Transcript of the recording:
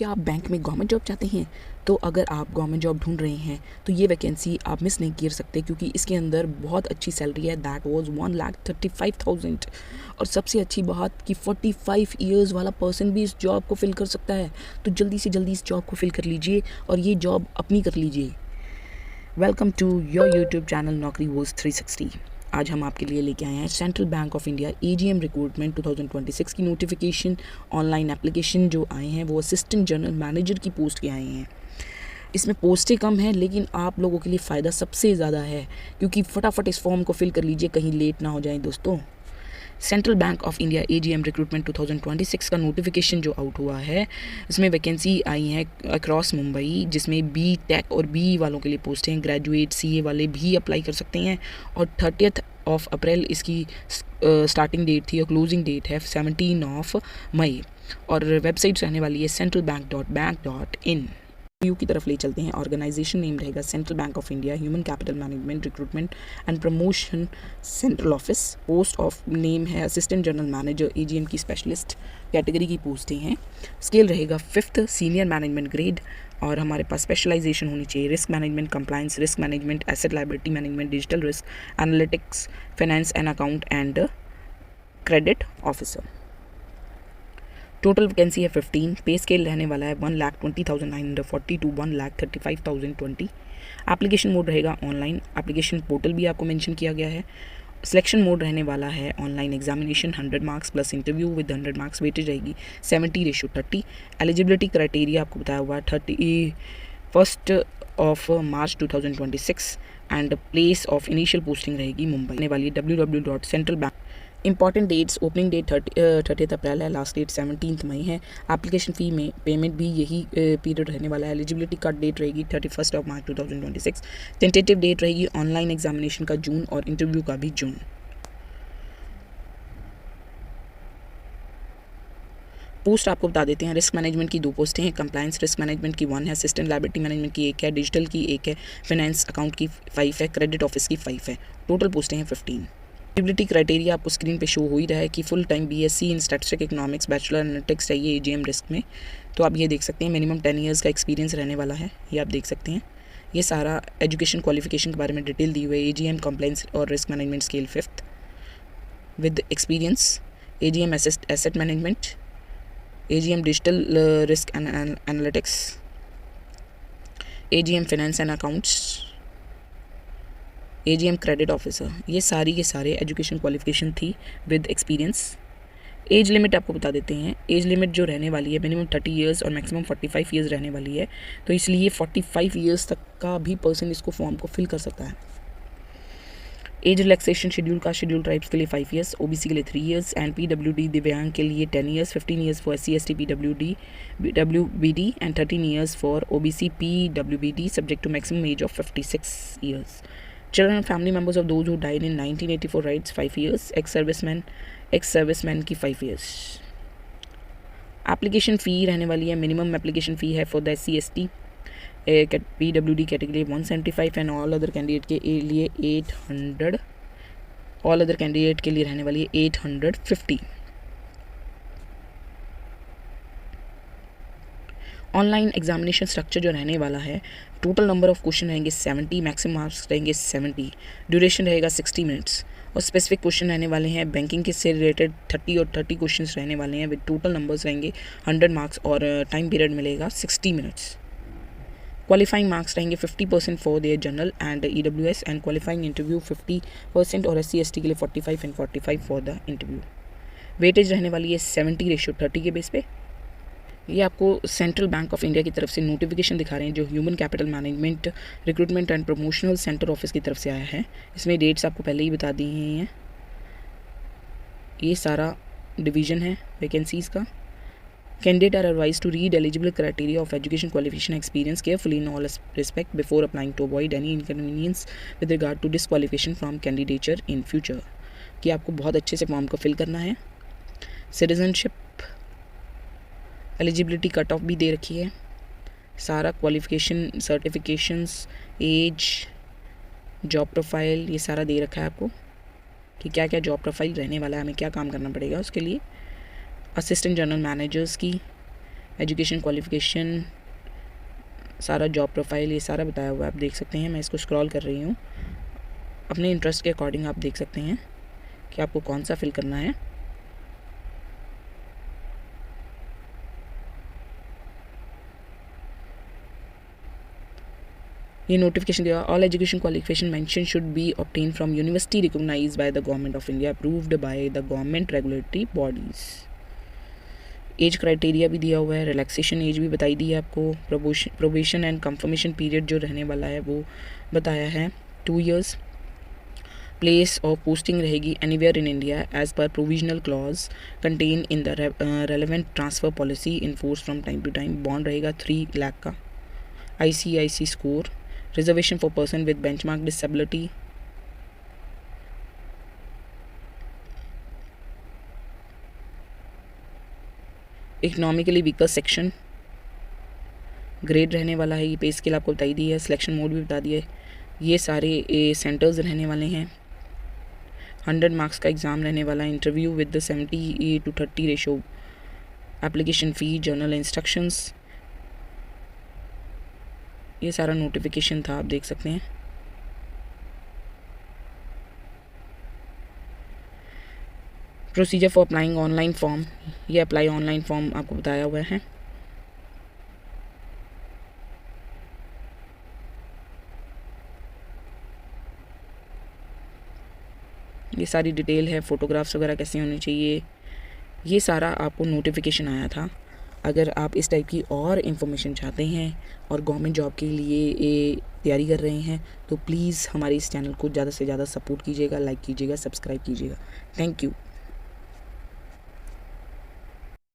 क्या आप बैंक में गवर्नमेंट जॉब चाहते हैं? तो अगर आप गवर्नमेंट जॉब ढूंढ रहे हैं तो ये वैकेंसी आप मिस नहीं कर सकते, क्योंकि इसके अंदर बहुत अच्छी सैलरी है। That was 1,35,000। और सबसे अच्छी बात कि 45 ईयर्स वाला पर्सन भी इस जॉब को फिल कर सकता है। तो जल्दी से जल्दी इस जॉब को फिल कर लीजिए और ये जॉब अपनी कर लीजिए। Welcome to your YouTube channel Naukri was 360। आज हम आपके लिए लेके आए हैं central bank of India AGM recruitment 2026 की नोटिफिकेशन। ऑनलाइन एप्लीकेशन जो आए हैं वो असिस्टेंट जनरल मैनेजर की पोस्ट के आए हैं। इसमें पोस्टें कम हैं लेकिन आप लोगों के लिए फ़ायदा सबसे ज़्यादा है, क्योंकि फटाफट इस फॉर्म को फिल कर लीजिए, कहीं लेट ना हो जाए दोस्तों। Central bank of India AGM recruitment 2026 का नोटिफिकेशन जो आउट हुआ है, इसमें वैकेंसी आई है अक्रॉस मुंबई, जिसमें बी टेक और बी वालों के लिए पोस्ट हैं। ग्रेजुएट सीए वाले भी अप्लाई कर सकते हैं। और 30 अप्रैल इसकी स्टार्टिंग डेट थी और क्लोजिंग डेट है 17 मई। और वेबसाइट रहने वाली है centralbank.bank.in। यू की तरफ ले चलते हैं। ऑर्गेनाइजेशन नेम रहेगा central bank of India human capital management recruitment and promotion central office. Post of name है असिस्टेंट जनरल मैनेजर एजीएम की स्पेशलिस्ट कैटेगरी की पोस्टें हैं। स्केल रहेगा 5th सीनियर मैनेजमेंट ग्रेड। और हमारे पास स्पेशलाइजेशन होनी चाहिए risk management, compliance, risk management, asset liability management, digital risk, analytics, finance and account and credit officer. Total vacancy है 15। पे स्केल रहने वाला है 1,20,940 to 1,35,020। एप्लीकेशन मोड रहेगा ऑनलाइन। एप्लीकेशन पोर्टल भी आपको मेंशन किया गया है। सिलेक्शन मोड रहने वाला है online examination 100 marks plus interview with 100 marks. Weightage रहेगी 70:30। एलिजिबिलिटी क्राइटेरिया आपको बताया हुआ है 31 March 2026 and place of initial posting रहेगी मुंबई। रहने वाली www.centralbank। Important dates, opening date 30 April है, लास्ट डेट 17 मई है। एप्लीकेशन फ़ी में पेमेंट भी यही पीरियड रहने वाला है। एलिजिबिलिटी कट डेट रहेगी 31 मार्च 2026। टेंटेटिव डेट रहेगी ऑनलाइन एग्जामिनेशन का जून और इंटरव्यू का भी जून। पोस्ट आपको बता देते हैं। रिस्क मैनेजमेंट की 2 पोस्टें हैं। कंप्लायंस रिस्क मैनेजमेंट की 1 है। असिस्टेंट लायबिलिटी मैनेजमेंट की 1 है। डिजिटल की 1 है। फाइनेंस अकाउंट की 5 है। क्रेडिट ऑफिस की 5 है। टोटल पोस्टें हैं 15। एलिजिबिलिटी क्राइटेरिया आपको स्क्रीन पे शो हो ही रहा है कि full time BSc in statistics economics bachelor analytics चाहिए एजीएम रिस्क में। तो आप ये देख सकते हैं मिनिमम 10 ईयर्स का एक्सपीरियंस रहने वाला है, ये आप देख सकते हैं। ये सारा एजुकेशन क्वालिफिकेशन के बारे में डिटेल दी हुई है। एजीएम कंप्लायंस और risk management scale 5th with experience. AGM asset management, AGM digital risk and analytics, AGM finance and accounts, AGM credit officer. ये सारे एजुकेशन क्वालिफिकेशन थी विद एक्सपीरियंस। एज लिमिट आपको बता देते हैं। एज लिमिट जो रहने वाली है मिनिमम 30 ईयर्स और मैक्सिमम 45 ईयर्स रहने वाली है। तो इसलिए 45 ईयर्स तक का भी पर्सन इसको फॉर्म को फिल कर सकता है। एज रिलैक्सेशन शेड्यूल का शेड्यूल ट्राइब्स के लिए 5 ईयर्स, ओबीसी के लिए 3 ईयर्स एंड पीडब्ल्यूडी दिव्यांग के लिए 10 years, 15 years for SC ST WBD and 13 years for OBC पीडब्ल्यूबीडी subject to maximum age of 56 years. Children and family members of those who died in 1984 rights 5 years, ex-servicemen की 5 years। Application fee रहने वाली है, minimum application fee है for the SC/ST PWD category 175 and all other candidate के लिए 800। All other candidate के लिए रहने वाली है 850। ऑनलाइन एग्जामिनेशन स्ट्रक्चर जो रहने वाला है, टोटल नंबर ऑफ क्वेश्चन रहेंगे 70, मैक्सिमम मार्क्स रहेंगे 70, ड्यूरेशन रहेगा 60 मिनट्स। और स्पेसिफिक क्वेश्चन रहने वाले हैं बैंकिंग के से रिलेटेड 30 और 30 क्वेश्चन रहने वाले हैं विद टोटल नंबर्स रहेंगे 100 मार्क्स और टाइम पीरियड मिलेगा 60 मिनट्स। क्वालिफाइंग मार्क्स रहेंगे 50% for their general and EWS and qualifying interview 50% और SC/ST के लिए 45 and 45 for the interview. Weightage रहने वाली है 70:30 के बेस पे। ये आपको सेंट्रल बैंक ऑफ इंडिया की तरफ से नोटिफिकेशन दिखा रहे हैं जो human capital management recruitment and promotional centre office की तरफ से आया है। इसमें डेट्स आपको पहले ही बता दी हैं। ये सारा डिवीज़न है वैकेंसीज़ का। Candidate are advise to read eligible criteria of education qualification experience carefully in all respect before applying to avoid any inconvenience with regard to disqualification from candidature in future. कि आपको बहुत अच्छे से form को fill करना है। Citizenship eligibility cut off भी दे रखी है। सारा qualification, certifications, age, job profile ये सारा दे रखा है आपको कि क्या क्या जॉब प्रोफाइल रहने वाला है, हमें क्या काम करना पड़ेगा उसके लिए। असिस्टेंट जनरल मैनेजर्स की एजुकेशन, क्वालिफिकेशन, सारा जॉब प्रोफाइल, ये सारा बताया हुआ है, आप देख सकते हैं। मैं इसको स्क्रॉल कर रही हूँ, अपने इंटरेस्ट के अकॉर्डिंग आप देख सकते हैं कि आपको कौन सा फिल करना है। ये नोटिफिकेशन दिया, all education qualification mention should be obtain from university recognised by the government of India, approved by the government regulatory bodies. Age criteria भी दिया हुआ है, रिलैक्सेशन एज भी बताई दी है आपको, प्रोबेशन एंड कंफर्मेशन पीरियड जो रहने वाला है वो बताया है 2 years। प्लेस ऑफ पोस्टिंग रहेगी anywhere in India as per provisional clause contain in the relevant transfer policy in force from time to time. Bond रहेगा 3 लाख का। ICIC score, reservation for person with benchmark disability, economically weaker section, grade रहने वाला है, ये पे scale आपको बताई दी है, सिलेक्शन मोड भी बता दिया है। ये सारे सेंटर्स रहने वाले हैं, 100 मार्क्स का एग्ज़ाम रहने वाला है, interview with the 70:30 ratio, application fee, journal instructions, ये सारा नोटिफिकेशन था, आप देख सकते हैं। Procedure for applying online form, ये अप्लाई ऑनलाइन फॉर्म आपको बताया हुआ है। ये सारी डिटेल है, फ़ोटोग्राफ्स वगैरह कैसे होने चाहिए, ये सारा आपको नोटिफिकेशन आया था। अगर आप इस टाइप की और इन्फॉर्मेशन चाहते हैं और गवर्नमेंट जॉब के लिए ये तैयारी कर रहे हैं तो प्लीज़ हमारे इस चैनल को ज़्यादा से ज़्यादा सपोर्ट कीजिएगा, लाइक कीजिएगा, सब्सक्राइब कीजिएगा। Thank you.